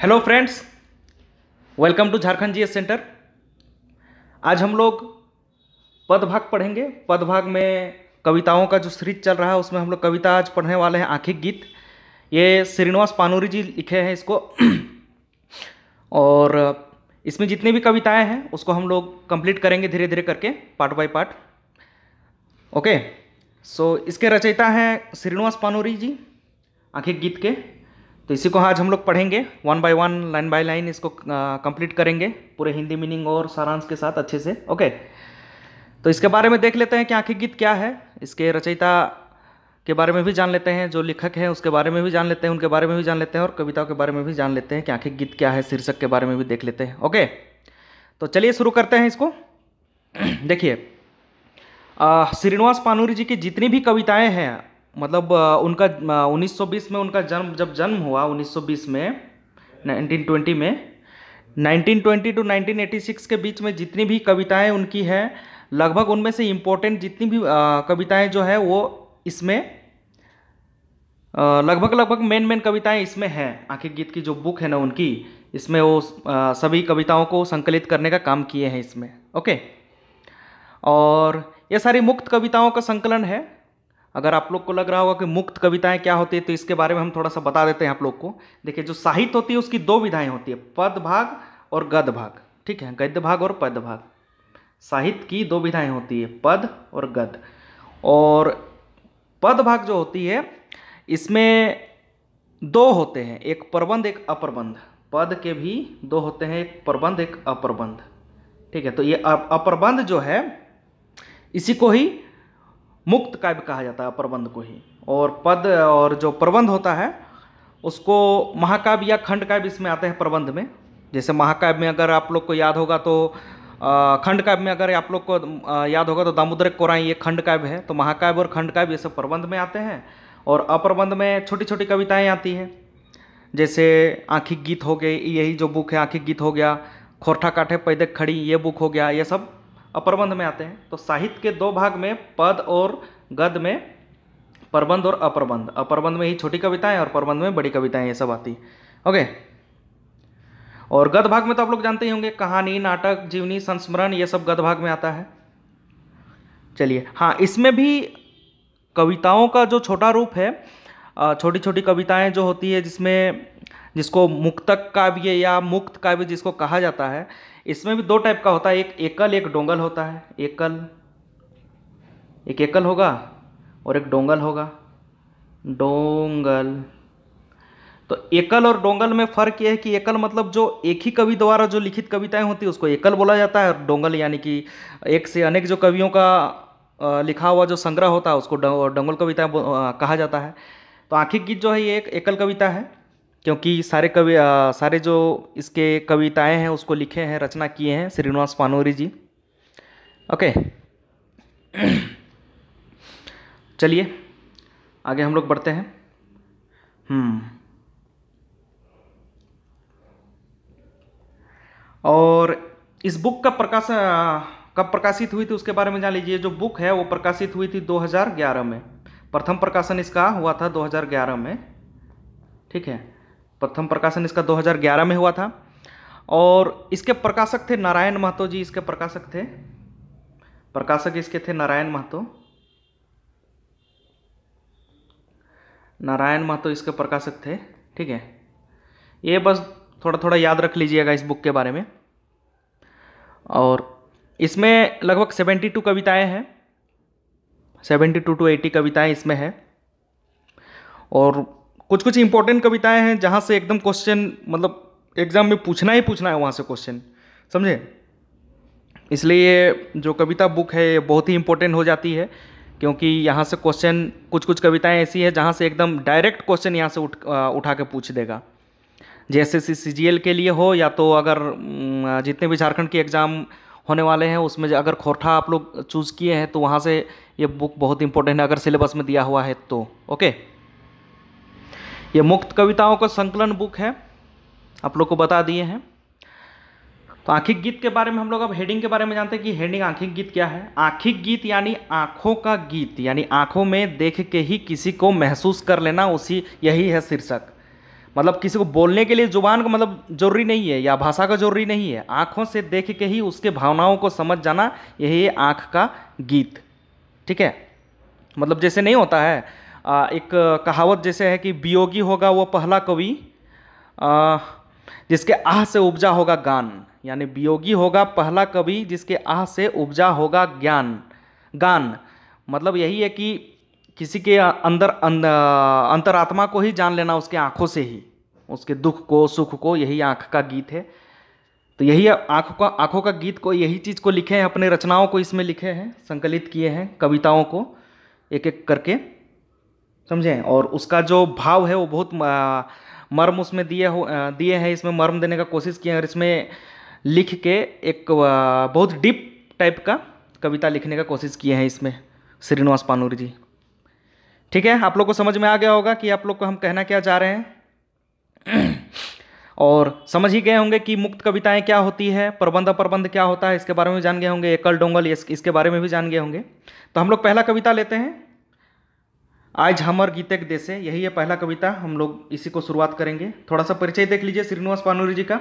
Hello friends, welcome to Jharkhand GS centre. आज हम लोग पदभाग पढ़ेंगे। पदभाग में कविताओं का जो सीरीज चल रहा है उसमें हम लोग कविता आज पढ़ने वाले हैं आंखिक गीत। ये श्रीनिवास पानूरी जी लिखे हैं इसको और इसमें जितनी भी कविताएं हैं उसको हम लोग कंप्लीट करेंगे धीरे धीरे करके, पार्ट बाय पार्ट। ओके, सो इसके रचयिता हैं श्रीनिवास पानूरी जी आंखिक गीत के। तो इसी को आज हम लोग पढ़ेंगे one by one, line by line इसको कंप्लीट करेंगे पूरे हिंदी मीनिंग और सारांश के साथ अच्छे से। ओके, तो इसके बारे में देख लेते हैं कि आंखिक गीत क्या है। इसके रचयिता के बारे में भी जान लेते हैं, जो लेखक हैं उसके बारे में भी जान लेते हैं, उनके बारे में भी जान लेते हैं और कविताओं के बारे में भी जान लेते हैं कि आंखिक गीत क्या है, शीर्षक के बारे में भी देख लेते हैं। ओके, तो चलिए शुरू करते हैं इसको। देखिए, श्रीनिवास पानूरी जी की जितनी भी कविताएँ हैं, मतलब उनका 1920 में उनका जब जन्म हुआ 1920 में, 1920 में, 1920 टू 1986 के बीच में जितनी भी कविताएं उनकी हैं, लगभग उनमें से इम्पोर्टेंट जितनी भी कविताएं जो है वो इसमें लगभग मेन कविताएं इसमें हैं। आंखिक गीत की जो बुक है ना उनकी, इसमें वो सभी कविताओं को संकलित करने का काम किए हैं इसमें। ओके, और ये सारी मुक्त कविताओं का संकलन है। अगर आप लोग को लग रहा होगा कि मुक्त कविताएं क्या होती है, तो इसके बारे में हम थोड़ा सा बता देते हैं आप लोग को। देखिए, जो साहित्य होती है उसकी दो विधाएं होती है, पद भाग और गद्य भाग। ठीक है, गद्य भाग और पद भाग, साहित्य की दो विधाएं होती है, पद और गद्य। और पद भाग जो होती है इसमें दो होते हैं, एक प्रबंध एक अप्रबंध। पद के भी दो होते हैं, एक प्रबंध एक अप्रबंध। ठीक है, तो ये अप्रबंध जो है इसी को ही मुक्त काव्य कहा जाता है, प्रबंध को ही। और पद और जो प्रबंध होता है उसको महाकाव्य या खंड काव्य इसमें आते हैं प्रबंध में। जैसे महाकाव्य में अगर आप लोग को याद होगा तो खंड काव्य में अगर आप लोग को याद होगा तो दामोदर कोराई ये खंड काव्य है। तो महाकाव्य और खंड काव्य ये सब प्रबंध में आते हैं। और अप्रबंध में छोटी छोटी कविताएँ आती हैं, जैसे आंखिक गीत हो गए, यही जो बुक है आंखिक गीत हो गया, खोरठा काठे पैदक खड़ी ये बुक हो गया, ये सब अप्रबंध में आते हैं। तो साहित्य के दो भाग में, पद और गद्य में, प्रबंध और अप्रबंध। अप्रबंध में ही छोटी कविताएं और प्रबंध में बड़ी कविताएं ये सब आती। ओके, और गद्य भाग में तो आप लोग जानते ही होंगे, कहानी, नाटक, जीवनी, संस्मरण, ये सब गद्य भाग में आता है। चलिए, हाँ, इसमें भी कविताओं का जो छोटा रूप है, छोटी छोटी कविताएं जो होती है जिसको मुक्तक काव्य या मुक्त काव्य जिसको कहा जाता है, इसमें भी दो टाइप का होता है, एक एकल एक डोंगल होता है। एक एकल होगा और एक डोंगल होगा। डोंगल, तो एकल और डोंगल में फ़र्क यह है कि एकल मतलब जो एक ही कवि द्वारा जो लिखित कविताएं होती है उसको एकल बोला जाता है, और डोंगल यानी कि एक से अनेक जो कवियों का लिखा हुआ जो संग्रह होता है उसको डोंगल कविता कहा जाता है। तो आंखिक गीत जो है ये एक एकल कविता है, क्योंकि सारे जो इसके कविताएं हैं उसको लिखे हैं, रचना किए हैं श्रीनिवास पानूरी जी। ओके, चलिए आगे हम लोग बढ़ते हैं। और इस बुक का प्रकाशन कब प्रकाशित हुई थी उसके बारे में जान लीजिए। जो बुक है वो प्रकाशित हुई थी 2011 में। प्रथम प्रकाशन इसका हुआ था 2011 में। ठीक है, प्रथम प्रकाशन इसका 2011 में हुआ था। और इसके प्रकाशक थे नारायण महतो जी, इसके प्रकाशक थे, प्रकाशक इसके थे नारायण महतो। नारायण महतो इसके प्रकाशक थे। ठीक है, ये बस थोड़ा थोड़ा याद रख लीजिएगा इस बुक के बारे में। और इसमें लगभग 72 कविताएं हैं, 72 to 80 कविताएं इसमें है। और कुछ कुछ इंपॉर्टेंट कविताएं हैं जहाँ से एकदम क्वेश्चन, मतलब एग्जाम में पूछना ही पूछना है वहाँ से क्वेश्चन, समझे। इसलिए जो कविता बुक है ये बहुत ही इंपॉर्टेंट हो जाती है, क्योंकि यहाँ से क्वेश्चन, कुछ कविताएं ऐसी है जहाँ से एकदम डायरेक्ट क्वेश्चन यहाँ से उठा के पूछ देगा। जैसे CGL के लिए हो, या तो अगर जितने भी झारखंड के एग्ज़ाम होने वाले हैं उसमें अगर खोरठा आप लोग चूज़ किए हैं तो वहाँ से ये बुक बहुत इंपॉर्टेंट है, अगर सिलेबस में दिया हुआ है तो। ओके, ये मुक्त कविताओं का संकलन बुक है, आप लोग को बता दिए हैं। तो आंखिक गीत के बारे में हम लोग अब हेडिंग के बारे में जानते हैं कि हेडिंग आंखिक गीत क्या है। आंखिक गीत यानी आंखों का गीत, यानी आंखों में देख के ही किसी को महसूस कर लेना, यही है शीर्षक। मतलब किसी को बोलने के लिए जुबान का मतलब जरूरी नहीं है या भाषा का जरूरी नहीं है, आंखों से देख के ही उसके भावनाओं को समझ जाना, यही है आंख का गीत। ठीक है, मतलब जैसे नहीं होता है एक कहावत जैसे है कि वियोगी होगा वो पहला कवि जिसके आह से उपजा होगा गान, यानी वियोगी होगा पहला कवि जिसके आह से उपजा होगा गान। मतलब यही है कि किसी के अंदर अंतरात्मा को ही जान लेना उसके आंखों से ही, उसके दुख को सुख को, यही आंख का गीत है। तो यही आंखों का गीत को, यही चीज़ को लिखे हैं, अपने रचनाओं को इसमें लिखे हैं, संकलित किए हैं कविताओं को एक एक करके, समझें। और उसका जो भाव है वो बहुत मर्म उसमें दिए हैं, इसमें मर्म देने का कोशिश किए हैं, और इसमें लिख के एक बहुत डीप टाइप का कविता लिखने का कोशिश किए हैं इसमें श्रीनिवास पानूरी जी। ठीक है, आप लोग को समझ में आ गया होगा कि आप लोग को हम कहना क्या चाह रहे हैं और समझ ही गए होंगे कि मुक्त कविताएं क्या होती है, प्रबंध क्या होता है, इसके बारे में जान गए होंगे, एकल डोंगल इसके बारे में भी जान गए होंगे। तो हम लोग पहला कविता लेते हैं, आज हमर गीतक देसे, यही है पहला कविता, हम लोग इसी को शुरुआत करेंगे। थोड़ा सा परिचय देख लीजिए श्रीनिवास पानूरी जी का।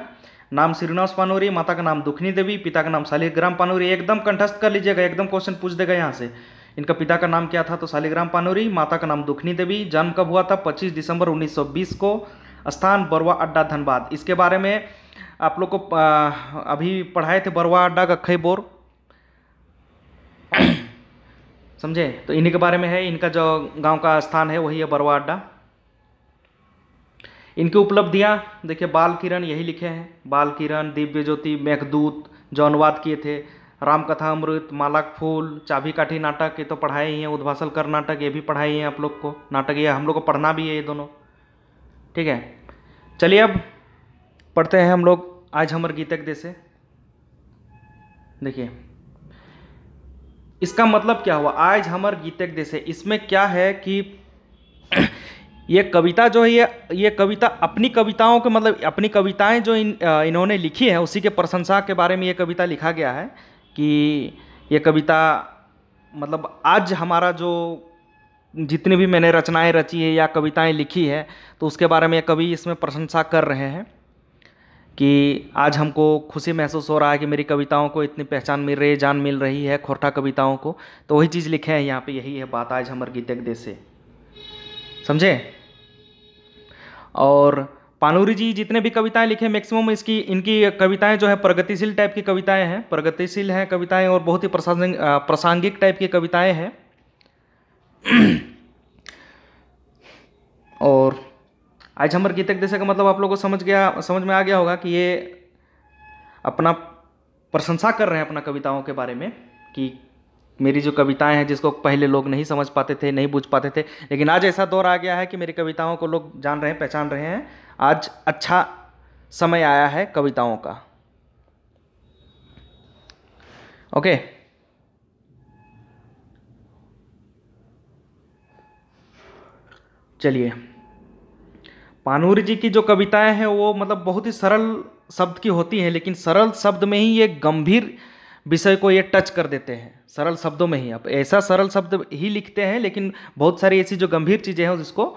नाम श्रीनिवास पानूरी, माता का नाम दुखनी देवी, पिता का नाम शालिग्राम पानूरी। एकदम कंठस्थ कर लीजिएगा, एकदम क्वेश्चन पूछ देगा यहाँ से। इनका पिता का नाम क्या था, तो शालिग्राम पानूरी, माता का नाम दुखनी देवी। जन्म कब हुआ था, 25 दिसंबर 1920 को। स्थान बरवा अड्डा धनबाद। इसके बारे में आप लोग को अभी पढ़ाए थे, बरवा अड्डा गखई बोर, समझे। तो इन्हीं के बारे में है, इनका जो गांव का स्थान है वही है बरवा अड्डा। इनकी उपलब्धियां देखिए, बाल किरण यही लिखे हैं, बाल किरण, दिव्य ज्योति, मेघदूत जो अनुवाद किए थे, रामकथा अमृत, मालाक फूल, चाबी काठी नाटक, ये तो पढ़ाए ही हैं, उद्भासल कर नाटक ये भी पढ़ाए हैं आप लोग को, नाटक ये हम लोग को पढ़ना भी है ये दोनों। ठीक है, चलिए अब पढ़ते हैं हम लोग आज हमर गीतक देसे। देखिए इसका मतलब क्या हुआ, आज हमर गीतक देसे, इसमें क्या है कि ये कविता जो है, ये कविता अपनी कविताओं के मतलब अपनी कविताएं जो इन्होंने लिखी है उसी के प्रशंसा के बारे में ये कविता लिखा गया है कि ये कविता मतलब आज हमारा जो जितनी भी मैंने रचनाएं रची है या कविताएं लिखी है तो उसके बारे में कवि इसमें प्रशंसा कर रहे हैं कि आज हमको खुशी महसूस हो रहा है कि मेरी कविताओं को इतनी पहचान मिल रही है, जान मिल रही है, खोरठा कविताओं को। तो वही चीज़ लिखे हैं यहाँ पे, यही है बात आज हमर गीतक देसे, समझे। और पानूरी जी जितने भी कविताएं लिखे मैक्सिमम इनकी कविताएं जो है प्रगतिशील टाइप की कविताएं हैं, प्रगतिशील हैं कविताएं और बहुत ही प्रासंगिक टाइप की कविताएं हैं। और आज हमर गीतक देसे का मतलब आप लोगों को समझ में आ गया होगा कि ये अपना प्रशंसा कर रहे हैं अपना कविताओं के बारे में कि मेरी जो कविताएं हैं जिसको पहले लोग नहीं समझ पाते थे, नहीं बुझ पाते थे, लेकिन आज ऐसा दौर आ गया है कि मेरी कविताओं को लोग जान रहे हैं, पहचान रहे हैं। आज अच्छा समय आया है कविताओं का। ओके, चलिए पानूरी जी की जो कविताएं हैं वो मतलब बहुत ही सरल शब्द की होती हैं, लेकिन सरल शब्द में ही ये गंभीर विषय को ये टच कर देते हैं, सरल शब्दों में ही। अब ऐसा सरल शब्द ही लिखते हैं लेकिन बहुत सारी ऐसी जो गंभीर चीज़ें हैं जिसको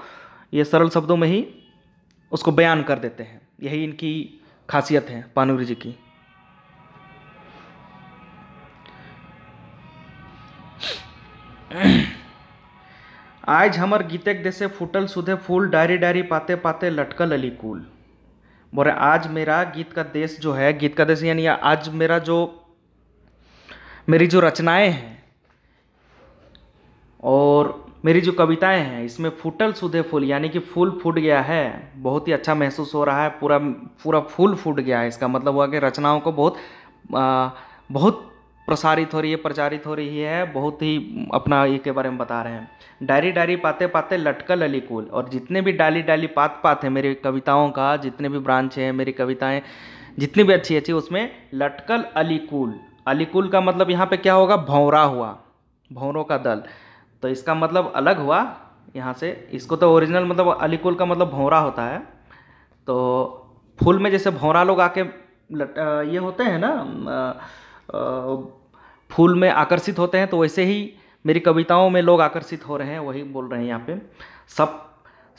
ये सरल शब्दों में ही उसको बयान कर देते हैं, यही इनकी खासियत है पानूरी जी की। आज हमर गीतक देसे फूटल सुधे फूल, डायरी डायरी पाते पाते लटकल अलीकुल। बोले आज मेरा गीत का देश जो है, गीत का देश यानी आज मेरी जो रचनाएं हैं और मेरी जो कविताएं हैं इसमें फूटल सुधे फूल यानी कि फूल फूट गया है, बहुत ही अच्छा महसूस हो रहा है, पूरा फूल फूट गया है। इसका मतलब हुआ कि रचनाओं को बहुत प्रसारित हो रही है, प्रचारित हो रही है, बहुत ही अपना ये के बारे में बता रहे हैं। डायरी डायरी पाते पाते लटकल अलीकुल, और जितने भी डाली डाली पात पात है मेरी कविताओं का, जितने भी ब्रांच है मेरी कविताएं जितनी भी अच्छी अच्छी, उसमें लटकल अलीकुल। अलीकुल का मतलब यहाँ पे क्या होगा, भौरा हुआ, भौरों का दल। तो इसका मतलब अलग हुआ यहाँ से, इसको तो ओरिजिनल मतलब अलीकुल का मतलब भौरा होता है। तो फूल में जैसे भौरा लोग आके ये होते हैं ना, फूल में आकर्षित होते हैं, तो वैसे ही मेरी कविताओं में लोग आकर्षित हो रहे हैं, वही बोल रहे हैं यहाँ पे।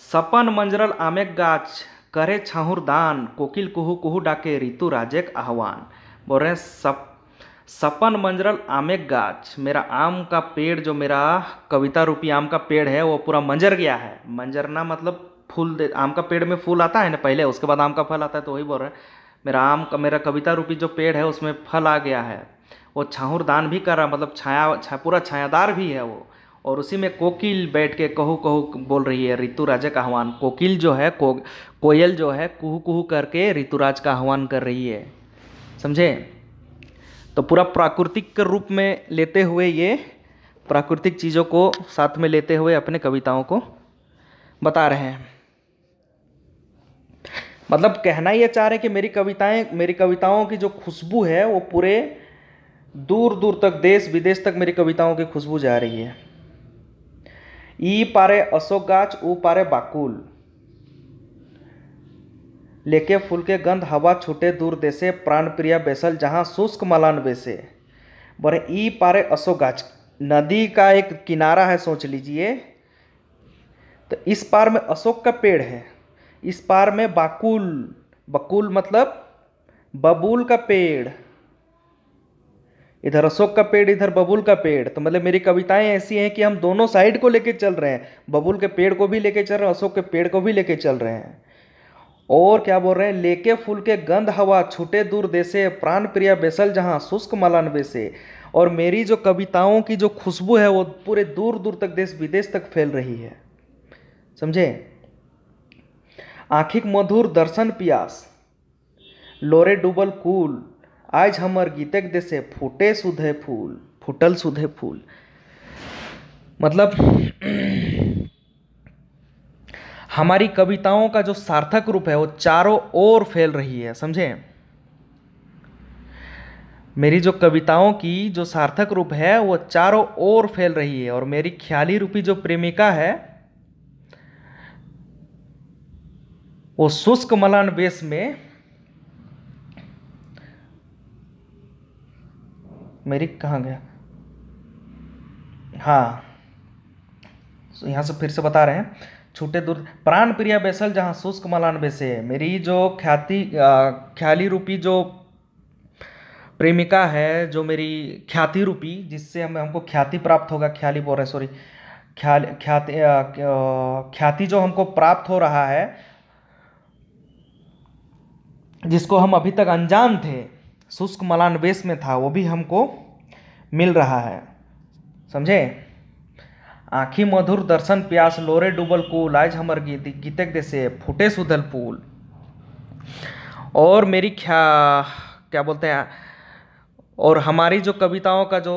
सपन मंजरल आमेक गाछ करे छाहुर दान, कोकिल कुहू कुहू डाके, ऋतु राजेक आह्वान। बोल रहे हैं सपन मंजरल आमेक गाछ, मेरा आम का पेड़, जो मेरा कविता रूपी आम का पेड़ है वो पूरा मंजर गया है। मंजरना मतलब फूल दे, आम का पेड़ में फूल आता है ना पहले, उसके बाद आम का फल आता है, तो वही बोल रहे हैं मेरा कविता रूपी जो पेड़ है उसमें फल आ गया है। वो छाहुर दान भी कर रहा, मतलब पूरा छायादार भी है वो। और उसी में कोकिल बैठ के कहू कहू बोल रही है, ऋतुराज का आह्वान। कोकिल जो है, कोयल जो है कुहू कुहू करके ऋतुराज का आह्वान कर रही है, समझे। तो पूरा प्राकृतिक के रूप में लेते हुए, ये प्राकृतिक चीज़ों को साथ में लेते हुए अपने कविताओं को बता रहे हैं। मतलब कहना ये चाह रहे हैं कि मेरी कविताओं की जो खुशबू है वो पूरे दूर दूर तक, देश विदेश तक मेरी कविताओं की खुशबू जा रही है। ई पारे अशोक गाछ, ऊ पारे बाकुल, लेके फूल के गंध हवा छूटे दूर देसे, प्राण प्रिया बेसल जहां शुष्क मलान बेसे। बोले ई पारे अशोक गाछ, नदी का एक किनारा है सोच लीजिए, तो इस पार में अशोक का पेड़ है, इस पार में बाकुल, बकुल मतलब बबूल का पेड़, इधर अशोक का पेड़, इधर बबूल का पेड़। तो मतलब मेरी कविताएं ऐसी हैं कि हम दोनों साइड को लेके चल रहे हैं, बबूल के पेड़ को भी लेके चल रहे हैं, अशोक के पेड़ को भी लेके चल रहे हैं। और क्या बोल रहे हैं, लेके फूल के गंध हवा छूटे दूर देसे, प्राण प्रिया बेसल जहां शुष्क मलान बेसे। और मेरी जो कविताओं की जो खुशबू है वो पूरे दूर दूर तक, देश विदेश तक फैल रही है, समझे। आँखिक मधुर दर्शन पियास, लोरे डूबल कुल, आज हमर गीतक देसे फूटे सुधे फूल, फूटल सुधे फूल। मतलब हमारी कविताओं का जो सार्थक रूप है वो चारों ओर फैल रही है, समझे। मेरी जो कविताओं की जो सार्थक रूप है वो चारों ओर फैल रही है। और मेरी ख्याली रूपी जो प्रेमिका है वो शुष्क मलान वेश में, मेरी कहाँ गया, हाँ यहाँ से फिर से बता रहे हैं, छूटे दूर प्राण प्रिया बेसल जहाँ शुष्क मलान बेसे। मेरी जो ख्याली रूपी जो प्रेमिका है, जो मेरी ख्याति रूपी, जिससे हमको ख्याति प्राप्त होगा, ख्याली बोल रहे सॉरी, ख्याति जो हमको प्राप्त हो रहा है, जिसको हम अभी तक अनजान थे, शुष्क मलान वेश में था, वो भी हमको मिल रहा है, समझे। आँखी मधुर दर्शन प्यास, लोरे डूबल कुल, आज हमर गीतक देसे फूटे सुधल फूल। और मेरी क्या बोलते हैं, और हमारी जो कविताओं का जो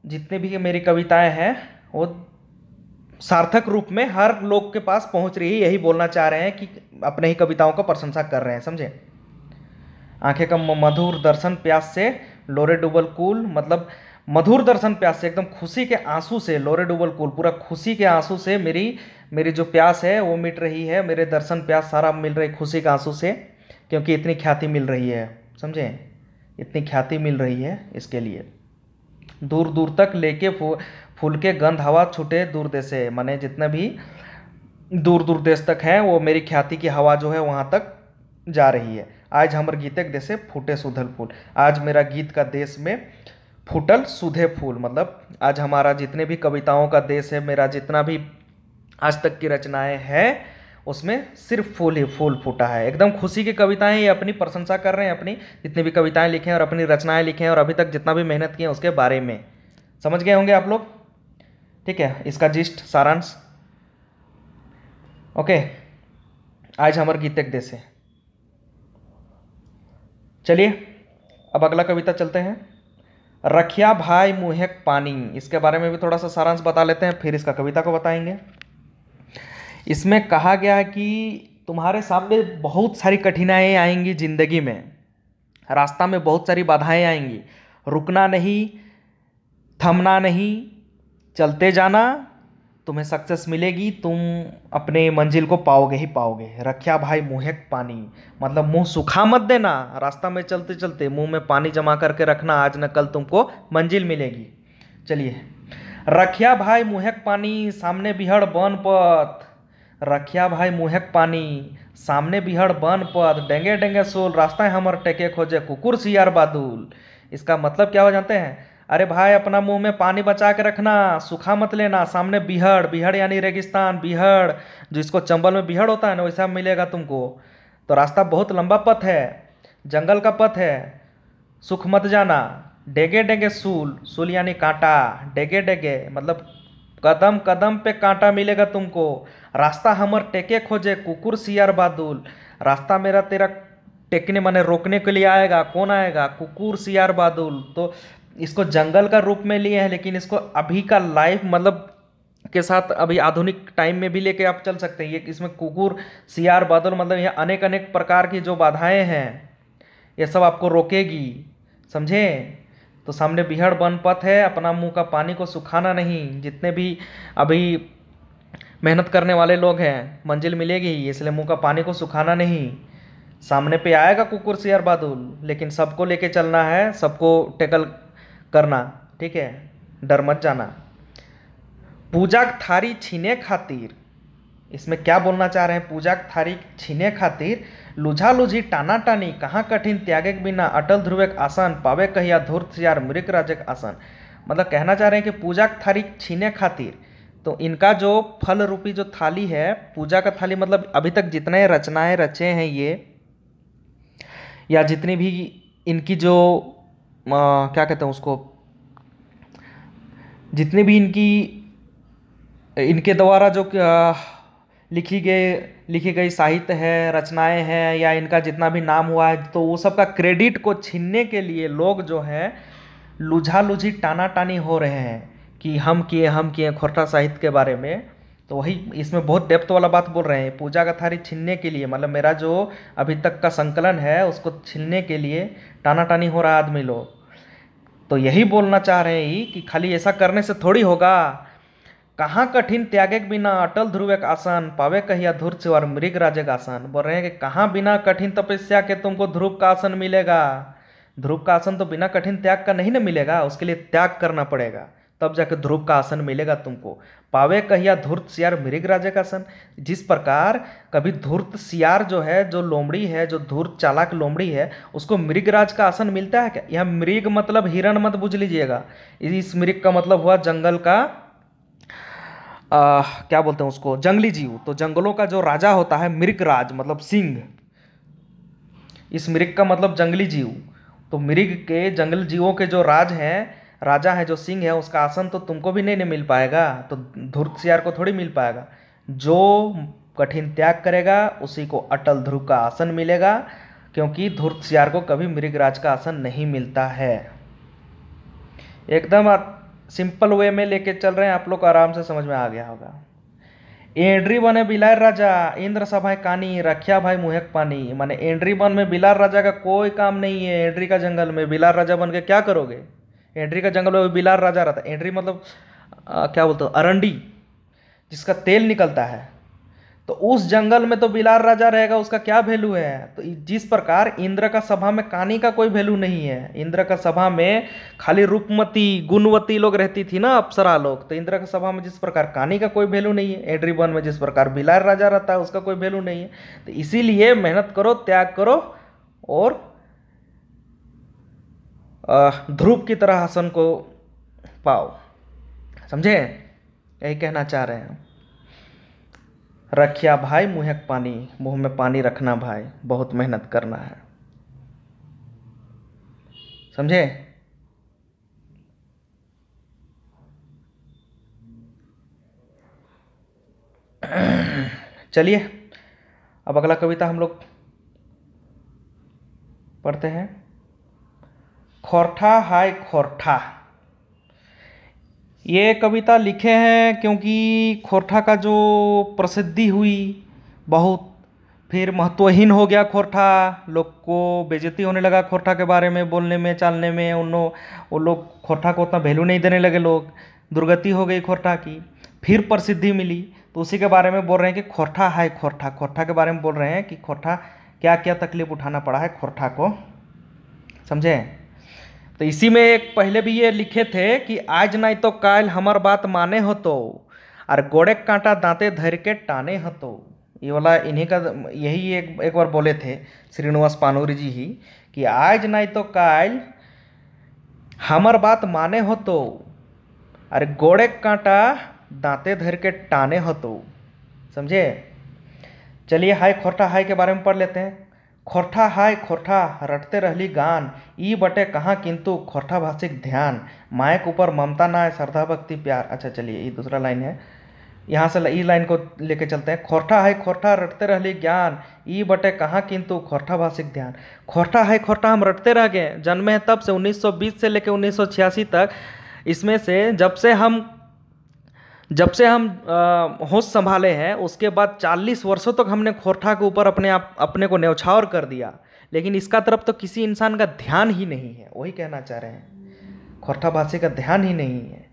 जितने भी मेरी कविताएं हैं वो सार्थक रूप में हर लोग के पास पहुंच रही है। यही बोलना चाह रहे हैं कि अपने ही कविताओं का प्रशंसा कर रहे हैं, समझे। आंखें का मधुर दर्शन प्यास से, लोरे डूबल कुल मतलब मधुर दर्शन प्यास से, एकदम खुशी के आंसू से, लोरे डूबल कुल पूरा खुशी के आंसू से मेरी जो प्यास है वो मिट रही है। मेरे दर्शन प्यास सारा मिल रही खुशी के आंसू से, क्योंकि इतनी ख्याति मिल रही है, समझे, इतनी ख्याति मिल रही है। इसके लिए दूर दूर तक लेके फूल के गंध हवा छूटे दूर देश से, माने जितना भी दूर दूर देश तक है वो मेरी ख्याति की हवा जो है वहाँ तक जा रही है। आज हमर गीतक देशे फूटे सुधल फूल, आज मेरा गीत का देश में फूटल सुधे फूल, मतलब आज हमारा जितने भी कविताओं का देश है, मेरा जितना भी आज तक की रचनाएं हैं उसमें सिर्फ फूल ही फूल फूटा है। एकदम खुशी की कविताएं, ये अपनी प्रशंसा कर रहे हैं, अपनी जितनी भी कविताएं लिखे हैं और अपनी रचनाएं लिखे हैं और अभी तक जितना भी मेहनत किए हैं उसके बारे में। समझ गए होंगे आप लोग, ठीक है, इसका जिस्ट सारांश। ओके, आज हमर गीतक देशे। चलिए अब अगला कविता चलते हैं, रखिया भाई मुहेक पानी। इसके बारे में भी थोड़ा सा सारांश बता लेते हैं, फिर इसका कविता को बताएंगे। इसमें कहा गया है कि तुम्हारे सामने बहुत सारी कठिनाइयाँ आएंगी जिंदगी में, रास्ता में बहुत सारी बाधाएं आएंगी, रुकना नहीं, थमना नहीं, चलते जाना, तुम्हें सक्सेस मिलेगी, तुम अपने मंजिल को पाओगे ही पाओगे। रखिया भाई मुहेक पानी मतलब मुंह सूखा मत देना, रास्ता में चलते चलते मुंह में पानी जमा करके रखना, आज न कल तुमको मंजिल मिलेगी। चलिए, रखिया भाई मुहेक पानी, सामने बिहड़ बन पथ, रखिया भाई मुँहक पानी, सामने बिहड़ बन पद, डेंगे डेंगे सोल, रास्ता हमर टेके खोजे, कुकुर सियार बादुल। इसका मतलब क्या हो जानते हैं? अरे भाई अपना मुंह में पानी बचा के रखना, सूखा मत लेना, सामने बिहड़, बिहड़ यानी रेगिस्तान, बिहड़ जिसको चंबल में बिहड़ होता है ना वैसा मिलेगा तुमको। तो रास्ता बहुत लंबा पथ है, जंगल का पथ है, सुख मत जाना। डेगे डेगे सूल, सूल यानी कांटा, डेगे डेगे मतलब कदम कदम पे कांटा मिलेगा तुमको। रास्ता हमर टेके खोजे, कुकुर सियार बादुल। रास्ता मेरा तेरा टेकने माने रोकने के लिए आएगा, कौन आएगा? कुकुर सियार बादुल। तो इसको जंगल का रूप में लिए हैं, लेकिन इसको अभी का लाइफ मतलब के साथ अभी आधुनिक टाइम में भी लेके आप चल सकते हैं। ये इसमें कुकुर सियार बादल मतलब ये अनेक अनेक प्रकार की जो बाधाएं हैं ये सब आपको रोकेगी, समझे? तो सामने बिहड़ वन पथ है, अपना मुंह का पानी को सुखाना नहीं। जितने भी अभी मेहनत करने वाले लोग हैं मंजिल मिलेगी ही, इसलिए मुंह का पानी को सुखाना नहीं। सामने पे आएगा कुकुर सियार बादुल, लेकिन सबको लेके चलना है, सबको टेकल करना, ठीक है? डर मत जाना। पूजा थारी छीने खातिर, इसमें क्या बोलना चाह रहे हैं? पूजा थारी छीने खातिर लुझा लुझी टाना टानी, कहाँ कठिन त्यागे के बिना, अटल ध्रुवक आसन, पावे कहिया धूर्त सियार मृग राजक आसन। मतलब कहना चाह रहे हैं कि पूजा थारी छीने खातिर, तो इनका जो फल रूपी जो थाली है, पूजा का थाली मतलब अभी तक जितने रचनाएं रचे हैं ये, या जितनी भी इनकी जो क्या कहते हैं उसको, जितनी भी इनके द्वारा जो लिखी गई साहित्य है, रचनाएं हैं, या इनका जितना भी नाम हुआ है, तो वो सब का क्रेडिट को छीनने के लिए लोग जो है लुझा लुझी टाना टानी हो रहे हैं कि हम किए खोरठा साहित्य के बारे में। तो वही इसमें बहुत डेप्थ वाला बात बोल रहे हैं। पूजा का थारी छीनने के लिए मतलब मेरा जो अभी तक का संकलन है उसको छीनने के लिए टाना टानी हो रहा आदमी लोग। तो यही बोलना चाह रहे हैं कि खाली ऐसा करने से थोड़ी होगा। कहाँ कठिन त्यागे के बिना, अटल ध्रुवक आसन, पावे कहिया धूर्त से और मृग राजक आसन। बोल रहे हैं कि कहाँ बिना कठिन तपस्या के तुमको ध्रुव का आसन मिलेगा। ध्रुव का आसन तो बिना कठिन त्याग का नहीं ना मिलेगा, उसके लिए त्याग करना पड़ेगा, तब जाकर ध्रुव का आसन मिलेगा तुमको। पावे कहिया धूर्त सियार मृग राजक आसन। जिस प्रकार कभी धूर्त सियार जो है, जो लोमड़ी है, जो धूर्त चालाक लोमड़ी है, उसको मृगराज का आसन मिलता है क्या? यह मृग मतलब हिरण मत बुझ लीजिएगा। इस मृग का मतलब हुआ जंगल का क्या बोलते हैं उसको, जंगली जीव। तो जंगलों का जो राजा होता है मृगराज मतलब सिंह, इस मृग का मतलब जंगली जीव। तो मृग के जंगल जीवों के जो राजा है जो सिंह है, उसका आसन तो तुमको भी नहीं मिल पाएगा, तो धूर्त सियार को थोड़ी मिल पाएगा। जो कठिन त्याग करेगा उसी को अटल ध्रुव का आसन मिलेगा, क्योंकि धूर्त सियार को कभी मृगराज का आसन नहीं मिलता है। एकदम सिंपल वे में लेके चल रहे हैं, आप लोग को आराम से समझ में आ गया होगा। एंड्री बने बिलार राजा, इंद्र सभाएं कानी, रखिया भाई मुहक पानी। माने एंड्री बन में बिलार राजा का कोई काम नहीं है। एंड्री का जंगल में बिलार राजा बन के क्या करोगे? एंड्री का जंगल में बिलार राजा रहता है। एंड्री मतलब क्या बोलते हो, अरंडी जिसका तेल निकलता है। तो उस जंगल में तो बिलार राजा रहेगा, उसका क्या वैल्यू है? तो जिस प्रकार इंद्र का सभा में कानी का कोई वैल्यू नहीं है। इंद्र का सभा में खाली रूपमती गुणवती लोग रहती थी ना, अप्सरा लोग। तो इंद्र का सभा में जिस प्रकार कानी का कोई वैल्यू नहीं है, एड्रीबन में जिस प्रकार बिलार राजा रहता है उसका कोई वैल्यू नहीं है। तो इसीलिए मेहनत करो, त्याग करो और ध्रुव की तरह आसन को पाओ। समझे? यही कहना चाह रहे हैं। रखिया भाई मुहक पानी, मुंह में पानी रखना भाई, बहुत मेहनत करना है। समझे? चलिए अब अगला कविता हम लोग पढ़ते हैं। खोरठा हाय खोरठा। ये कविता लिखे हैं क्योंकि खोरठा का जो प्रसिद्धि हुई बहुत, फिर महत्वहीन हो गया खोरठा, लोग को बेइज्जती होने लगा खोरठा के बारे में बोलने में चालने में। वो लोग खोरठा को उतना वैल्यू नहीं देने लगे, लोग दुर्गति हो गई खोरठा की। फिर प्रसिद्धि मिली, तो उसी के बारे में बोल रहे हैं कि खोरठा हाय खोरठा। खोरठा के बारे में बोल रहे हैं कि खोरठा क्या क्या तकलीफ उठाना पड़ा है खोरठा को। समझे? तो इसी में एक पहले भी ये लिखे थे कि आज नहीं तो काल हमार बात माने हो तो, और गोड़े कांटा दांते धर के टाने हतो। ये वाला इन्हीं का, यही एक बार बोले थे श्रीनिवास पानूरी जी ही कि आज नहीं तो काल हमर बात माने हो तो, अरे गोड़े कांटा दांते धर के टाने हो तो। समझे? चलिए हाय खोरठा हाय के बारे में पढ़ लेते हैं। खोरठा हाय खोरठा रटते रहली गान, ई बटे कहाँ किंतु खोरठा भाषिक ध्यान, मायक ऊपर ममता ना है श्रद्धा भक्ति प्यार। अच्छा चलिए ये दूसरा लाइन है, यहाँ से ई लाइन को लेके चलते हैं। खोरठा है खोरठा रटते रहली ज्ञान, ई बटे कहाँ किंतु खोरठा भाषिक ध्यान। खोरठा है खोरठा हम रटते रह गए, जन्मे हैं तब से 1920 से लेकर 1986 तक। इसमें से जब से हम होश संभाले हैं उसके बाद 40 वर्षों तक हमने खोरठा के ऊपर अपने को न्यौछावर कर दिया, लेकिन इसका तरफ तो किसी इंसान का ध्यान ही नहीं है। वही कहना चाह रहे हैं, खोरठा भाषी का ध्यान ही नहीं है,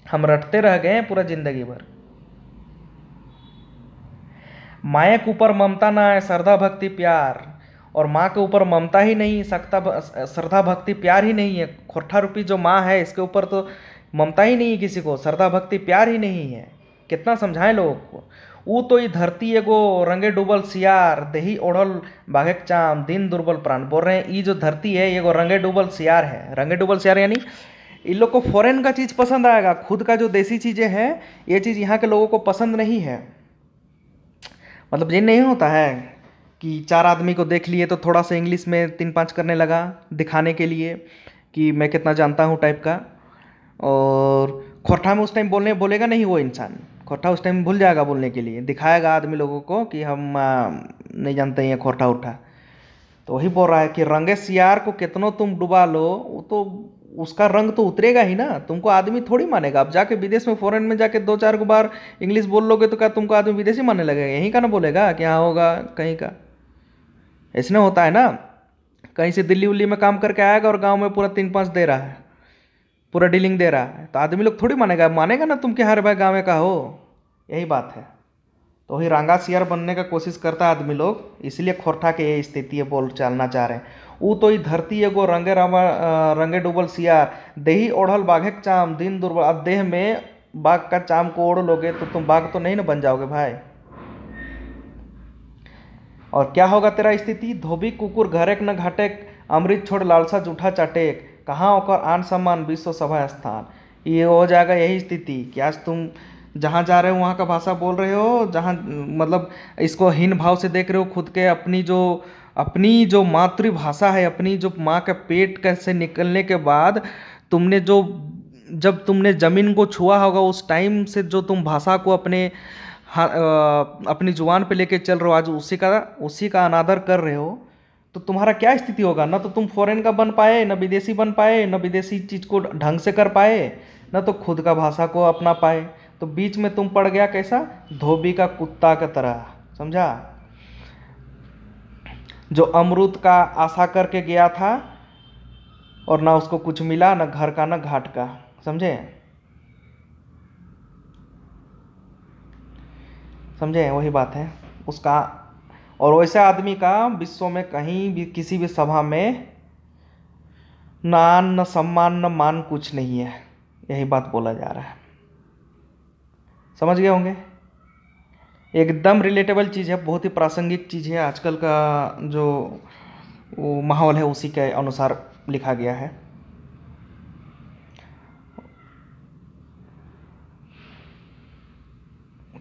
हम रटते रह गए पूरा जिंदगी भर। माया के ऊपर ममता ना है श्रद्धा भक्ति प्यार, और माँ के ऊपर ममता ही नहीं सकता, श्रद्धा भक्ति प्यार ही नहीं है। खोरठा रूपी जो माँ है इसके ऊपर तो ममता ही नहीं है किसी को, श्रद्धा भक्ति प्यार ही नहीं है। कितना समझाएं लोगों को। वो तो ये धरती एगो रंगे डूबल सियार, देही ओढ़ल बाघक चाम दिन दुर्बल प्राण। बोल रहे हैं ये जो धरती है एगो रंगे डूबल सियार है। रंगे डूबल सियार यानी इन लोग को फॉरेन का चीज़ पसंद आएगा, खुद का जो देसी चीज़ें हैं ये चीज़ यहाँ के लोगों को पसंद नहीं है। मतलब ये नहीं होता है कि चार आदमी को देख लिए तो थोड़ा सा इंग्लिश में 3-5 करने लगा दिखाने के लिए कि मैं कितना जानता हूँ टाइप का। और खोरठा में उस टाइम बोलेगा नहीं वो इंसान, खोरठा उस टाइम भूल जाएगा बोलने के लिए, दिखाएगा आदमी लोगों को कि हम नहीं जानते हैं खोरठा उठा। तो वही बोल रहा है कि रंगे सियार को कितनों तुम डुबा लो, वो तो उसका रंग तो उतरेगा ही ना, तुमको आदमी थोड़ी मानेगा। अब जाके विदेश में फॉरेन में जाके 2-4 बार इंग्लिश बोल लोगे तो क्या तुमको आदमी विदेशी मानने लगेगा? यहीं का ना बोलेगा कि हाँ होगा कहीं का। ऐसे होता है ना, कहीं से दिल्ली उल्ली में काम करके आएगा और गांव में पूरा 3-5 दे रहा है, पूरा डीलिंग दे रहा है, तो आदमी लोग थोड़ी मानेगा ना तुम के हर भाई गाँव का हो। यही बात है। तो वही रंगा सियार बनने का कोशिश करता है आदमी लोग, इसलिए खोरठा के ये स्थिति है बोल चलना चाह रहे हैं। वो तो ये धरती एगो रंगे डूबल सियार, देही ओढ़ल बाघक चाम दिन दुर्बल। अब देह में बाघ का चाम को ओढ़ लोगे तो तुम बाघ तो नहीं ना बन जाओगे भाई। और क्या होगा तेरा स्थिति? धोबी कुकुर घरेक न घाटेक, अमृत छोड़ लालसा जूठा चाटेक, कहाँ होकर आन सम्मान विश्व सभा स्थान। ये हो जाएगा यही स्थिति कि आज तुम जहाँ जा रहे हो वहाँ का भाषा बोल रहे हो, जहाँ मतलब इसको हीन भाव से देख रहे हो खुद के। अपनी जो मातृभाषा है, अपनी जो माँ का पेट कैसे निकलने के बाद जब तुमने ज़मीन को छुआ होगा उस टाइम से जो तुम भाषा को अपनी जुबान पे लेके चल रहे हो, आज उसी का अनादर कर रहे हो, तो तुम्हारा क्या स्थिति होगा? ना तो तुम फॉरेन का बन पाए, ना विदेशी बन पाए, ना विदेशी चीज़ को ढंग से कर पाए, ना तो खुद का भाषा को अपना पाए। तो बीच में तुम पड़ गया कैसा? धोबी का कुत्ता की तरह। समझा? जो अमरूद का आशा करके गया था और ना उसको कुछ मिला, ना घर का ना घाट का। समझे? वही बात है उसका। और वैसे आदमी का विश्व में कहीं भी किसी भी सभा में न सम्मान न मान कुछ नहीं है। यही बात बोला जा रहा है। समझ गए होंगे? एकदम रिलेटेबल चीज़ है, बहुत ही प्रासंगिक चीज़ है। आजकल का जो माहौल है उसी के अनुसार लिखा गया है।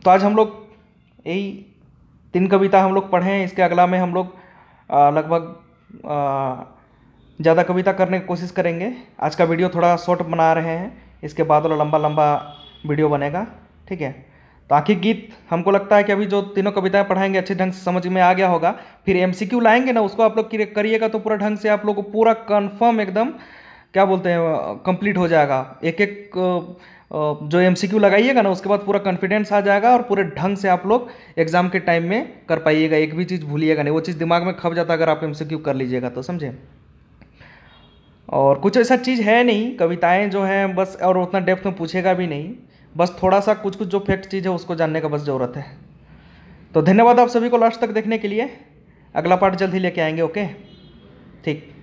तो आज हम लोग यही 3 कविता हम लोग पढ़े हैं। इसके अगला में हम लोग लगभग ज़्यादा कविता करने की कोशिश करेंगे। आज का वीडियो थोड़ा शॉर्ट बना रहे हैं, इसके बाद वाला लंबा वीडियो बनेगा। ठीक है? तो आखिर गीत हमको लगता है कि अभी जो 3 कविताएं पढ़ाएंगे अच्छे ढंग से समझ में आ गया होगा। फिर MCQ लाएंगे ना, उसको आप लोग करिएगा तो पूरा ढंग से आप लोग को पूरा कन्फर्म एकदम क्या बोलते हैं कंप्लीट हो जाएगा। एक जो MCQ लगाइएगा ना उसके बाद पूरा कॉन्फिडेंस आ जाएगा और पूरे ढंग से आप लोग एग्जाम के टाइम में कर पाइएगा। एक भी चीज़ भूलिएगा नहीं, वो चीज़ दिमाग में खप जाता अगर आप MCQ कर लीजिएगा तो। समझे? और कुछ ऐसा चीज़ है नहीं, कविताएं जो हैं बस, और उतना डेप्थ में पूछेगा भी नहीं, बस थोड़ा सा कुछ जो फैक्ट चीज़ है उसको जानने का बस ज़रूरत है। तो धन्यवाद आप सभी को लास्ट तक देखने के लिए। अगला पार्ट जल्द ही लेके आएंगे। ओके, ठीक।